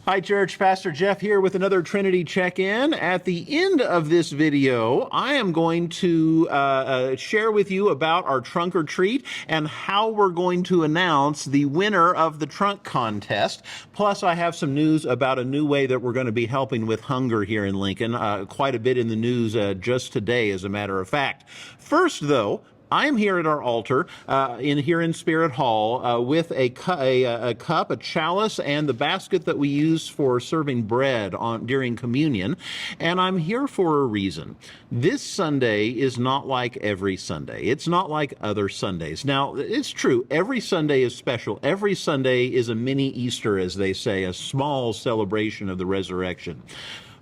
Hi, Church. Pastor Jeff here with another Trinity check-in. At the end of this video, I am going to share with you about our trunk or treat and how we're going to announce the winner of the trunk contest. Plus, I have some news about a new way that we're going to be helping with hunger here in Lincoln. Quite a bit in the news just today, as a matter of fact. First, though, I'm here at our altar, here in Spirit Hall, with a cup, a chalice, and the basket that we use for serving bread during communion. And I'm here for a reason. This Sunday is not like every Sunday. It's not like other Sundays. Now, it's true. Every Sunday is special. Every Sunday is a mini Easter, as they say, a small celebration of the resurrection.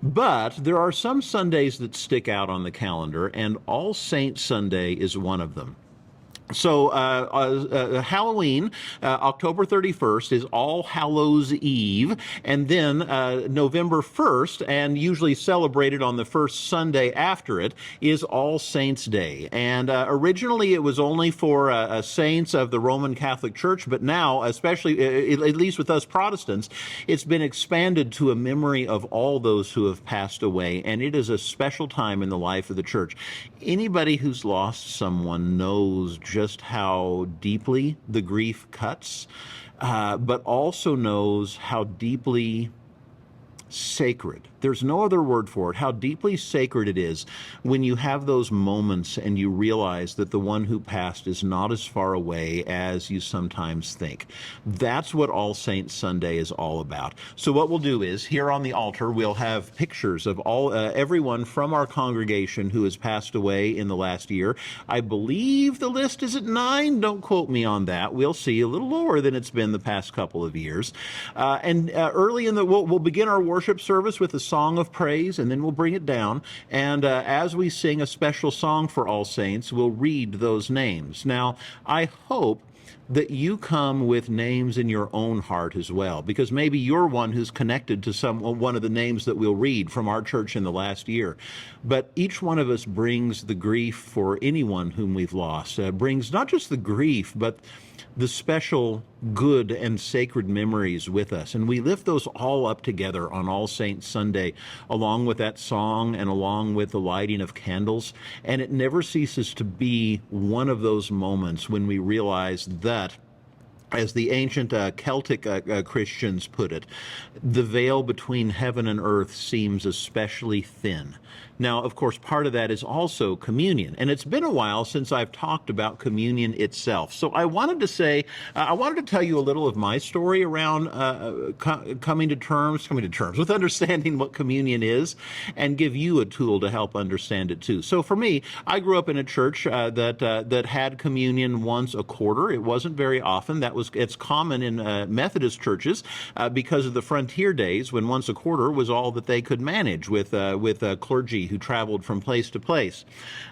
But there are some Sundays that stick out on the calendar, and All Saints Sunday is one of them. So Halloween, October 31st, is All Hallows Eve, and then November 1st, and usually celebrated on the first Sunday after it, is All Saints Day. And originally it was only for saints of the Roman Catholic Church, but now, especially, at least with us Protestants, it's been expanded to a memory of all those who have passed away, and it is a special time in the life of the Church. Anybody who's lost someone knows just how deeply the grief cuts, but also knows how deeply sacred. There's no other word for it. How deeply sacred it is when you have those moments and you realize that the one who passed is not as far away as you sometimes think. That's what All Saints Sunday is all about. So what we'll do is, here on the altar, we'll have pictures of everyone from our congregation who has passed away in the last year. I believe the list is at 9. Don't quote me on that. We'll see. A little lower than it's been the past couple of years. Early in we'll begin our worship service with a song of praise, and then we'll bring it down. And as we sing a special song for All Saints, we'll read those names. Now, I hope that you come with names in your own heart as well, because maybe you're one who's connected to one of the names that we'll read from our church in the last year. But each one of us brings the grief for anyone whom we've lost, brings not just the grief, but the special good and sacred memories with us. And we lift those all up together on All Saints Sunday, along with that song and along with the lighting of candles. And it never ceases to be one of those moments when we realize that, as the ancient Celtic Christians put it, the veil between heaven and earth seems especially thin. Now, of course, part of that is also communion. And it's been a while since I've talked about communion itself. So I wanted to tell you a little of my story around coming to terms with understanding what communion is, and give you a tool to help understand it too. So for me, I grew up in a church that had communion once a quarter. It wasn't very often. It's common in Methodist churches because of the frontier days, when once a quarter was all that they could manage with clergy who traveled from place to place.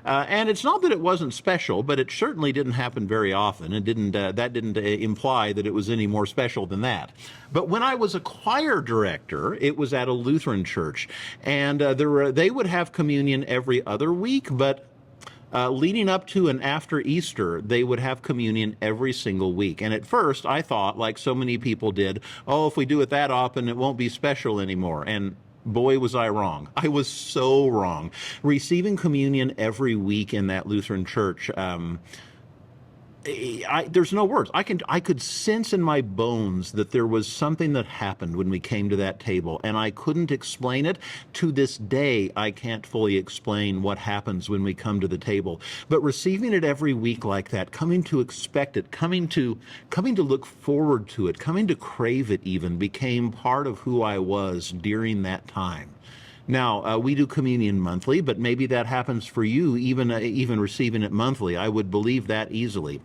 And it's not that it wasn't special, but it certainly didn't happen very often. It didn't. That didn't imply that it was any more special than that. But when I was a choir director, it was at a Lutheran church, and they would have communion every other week, but leading up to and after Easter, they would have communion every single week. And at first, I thought, like so many people did, oh, if we do it that often, it won't be special anymore. And boy, was I wrong. I was so wrong. Receiving communion every week in that Lutheran church, there's no words. I could sense in my bones that there was something that happened when we came to that table, and I couldn't explain it. To this day, I can't fully explain what happens when we come to the table. But receiving it every week like that, coming to expect it, coming to look forward to it, coming to crave it even, became part of who I was during that time. Now, we do communion monthly, but maybe that happens for you, even receiving it monthly. I would believe that easily.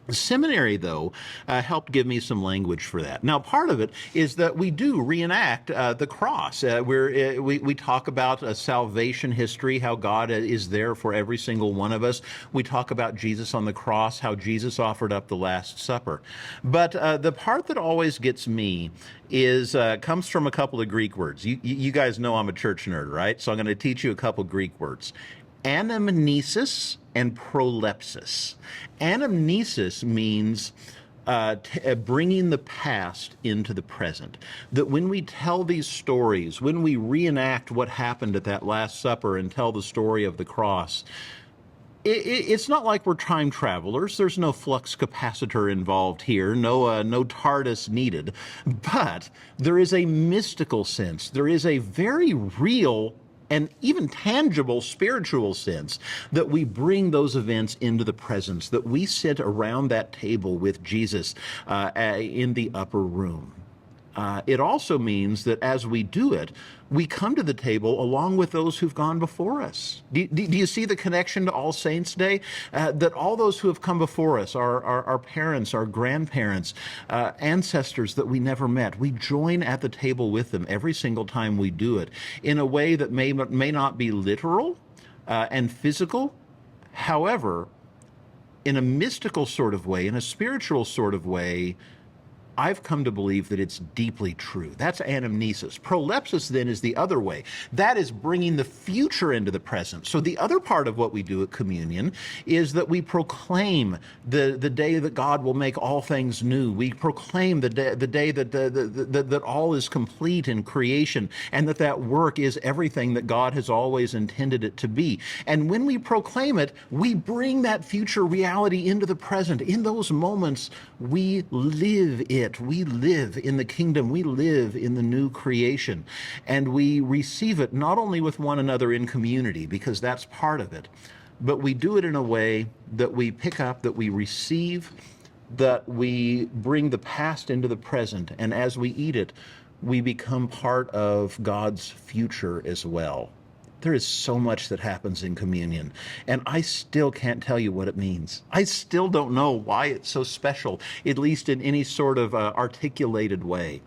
Seminary, though, helped give me some language for that. Now, part of it is that we do reenact the cross. We talk about salvation history, how God is there for every single one of us. We talk about Jesus on the cross, how Jesus offered up the Last Supper. But the part that always gets me comes from a couple of Greek words. You guys know I'm a church nerd, right? So I'm going to teach you a couple Greek words. Anamnesis and prolepsis. Anamnesis means bringing the past into the present. That when we tell these stories, when we reenact what happened at that Last Supper and tell the story of the cross, it's not like we're time travelers. There's no flux capacitor involved here, no TARDIS needed. But there is a mystical sense. There is a very real and even tangible spiritual sense that we bring those events into the presence, that we sit around that table with Jesus in the upper room. It also means that as we do it, we come to the table along with those who've gone before us. Do you see the connection to All Saints' Day? That all those who have come before us, our parents, our grandparents, ancestors that we never met, we join at the table with them every single time we do it in a way that may not be literal and physical. However, in a mystical sort of way, in a spiritual sort of way, I've come to believe that it's deeply true. That's anamnesis. Prolepsis, then, is the other way. That is bringing the future into the present. So the other part of what we do at communion is that we proclaim the day that God will make all things new. We proclaim the day that all is complete in creation, and that work is everything that God has always intended it to be. And when we proclaim it, we bring that future reality into the present. In those moments, we live it. We live in the kingdom. We live in the new creation. And we receive it not only with one another in community, because that's part of it, but we do it in a way that we pick up, that we receive, that we bring the past into the present. And as we eat it, we become part of God's future as well. There is so much that happens in communion, and I still can't tell you what it means. I still don't know why it's so special, at least in any sort of articulated way.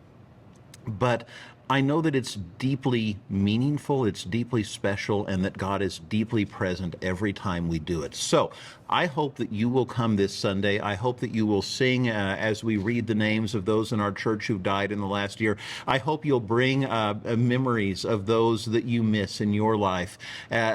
But I know that it's deeply meaningful, it's deeply special, and that God is deeply present every time we do it. So I hope that you will come this Sunday. I hope that you will sing as we read the names of those in our church who died in the last year. I hope you'll bring memories of those that you miss in your life,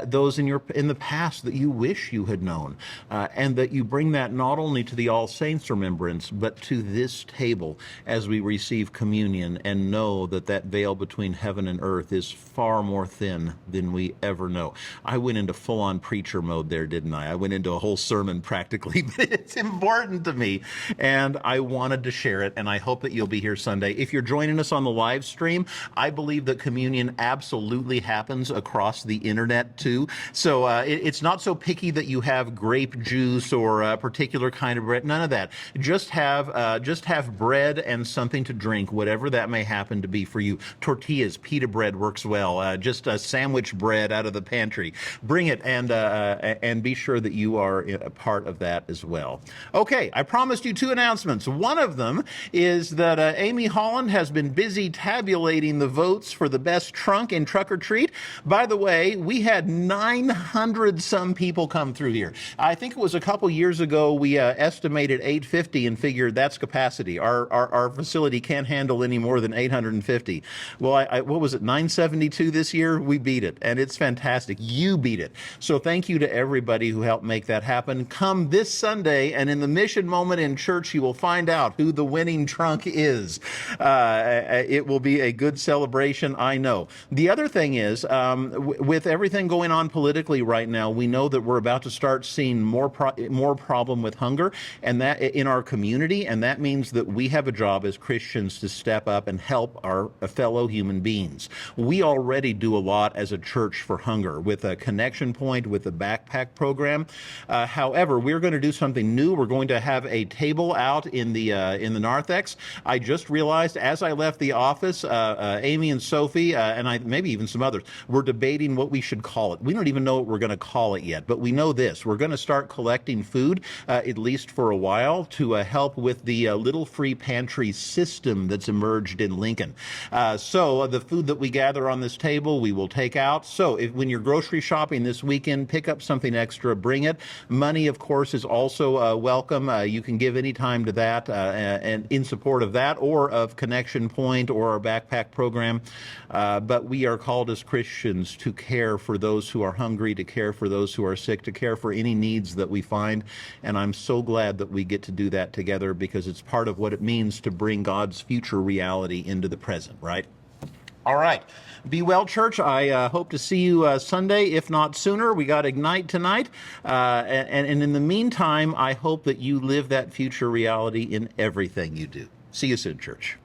those in the past that you wish you had known, and that you bring that not only to the All Saints remembrance, but to this table as we receive communion and know that that veil between heaven and earth is far more thin than we ever know. I went into full-on preacher mode there, didn't I? I went into a whole sermon practically, but it's important to me, and I wanted to share it, and I hope that you'll be here Sunday. If you're joining us on the live stream, I believe that communion absolutely happens across the internet too. So it's not so picky that you have grape juice or a particular kind of bread. None of that. Just have bread and something to drink, whatever that may happen to be for you. Tortillas, pita bread works well. Just a sandwich bread out of the pantry. Bring it and be sure that you are a part of that as well. Okay, I promised you two announcements. One of them is that Amy Holland has been busy tabulating the votes for the best trunk in Truck or Treat. By the way, we had 900 some people come through here. I think it was a couple years ago we estimated 850 and figured that's capacity. Our facility can't handle any more than 850. Well, what was it, 972 this year? We beat it, and it's fantastic. You beat it. So thank you to everybody who helped make that happen. Come this Sunday, and in the mission moment in church, you will find out who the winning trunk is. It will be a good celebration, I know. The other thing is, with everything going on politically right now, we know that we're about to start seeing more problem with hunger, and that in our community, and that means that we have a job as Christians to step up and help our fellow human beings. We already do a lot as a church for hunger with a connection point, with the backpack program. However, we're going to do something new. We're going to have a table out in the narthex. I just realized as I left the office, Amy and Sophie and maybe even some others were debating what we should call it. We don't even know what we're going to call it yet, but we know this: we're going to start collecting food, at least for a while, to help with the little free pantry system that's emerged in Lincoln. So the food that we gather on this table, we will take out. So when you're grocery shopping this weekend, pick up something extra, bring it. Money, of course, is also welcome. You can give any time to that and in support of that or of Connection Point or our backpack program. But we are called as Christians to care for those who are hungry, to care for those who are sick, to care for any needs that we find. And I'm so glad that we get to do that together because it's part of what it means to bring God's future reality into the present, right? All right. Be well, church. I hope to see you Sunday, if not sooner. We got Ignite tonight. And in the meantime, I hope that you live that future reality in everything you do. See you soon, church.